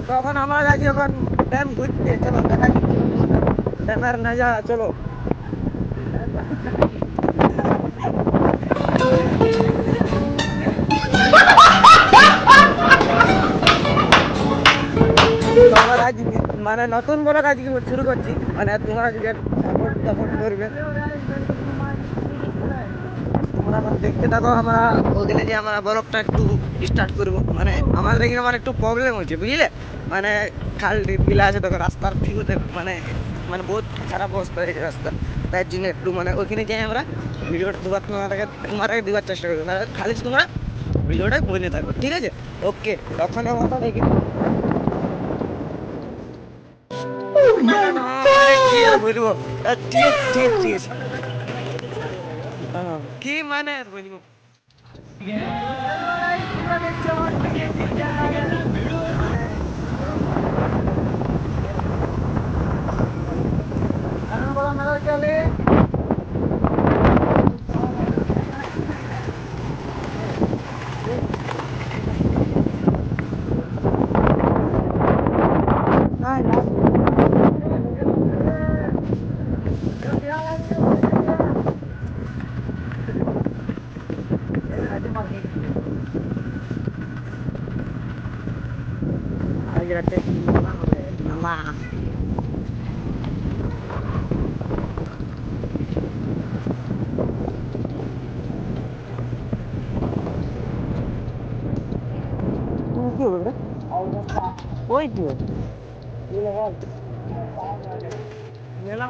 তখন আমরা যাচ্ছি এখন ড্যাম ঘুরতে। চলো দেখা ড্যামের নজারা, চলো। তো আমার আজ মানে নতুন করে কাজ শুরু করছি, মানে তোমরা আজকে সাপোর্ট করবে। তোমরা আমার দেখতে থাকো, আমরা ওখানে যে আমরা বরফটা একটু স্টার্ট করবো। মানে আমাদের এখানে মানে একটু প্রবলেম হচ্ছে, বুঝলে? মানে খাল বিলা আছে, তখন রাস্তার ভিউতে মানে মানে বহুত খারাপ অবস্থা হয়েছে রাস্তা। তাই জন্য একটু মানে ওইখানে যাই আমরা ভিডিওটা দুবার তোমার দেওয়ার চেষ্টা করবো। খালি তোমরা ভিডিওটা বলে থাকো, ঠিক আছে? ওকে, তখন আমরা দেখি কি আর বলবো। ঠিক ঠিক ঠিক আছে। কি মানে আর বলবো। ওই তো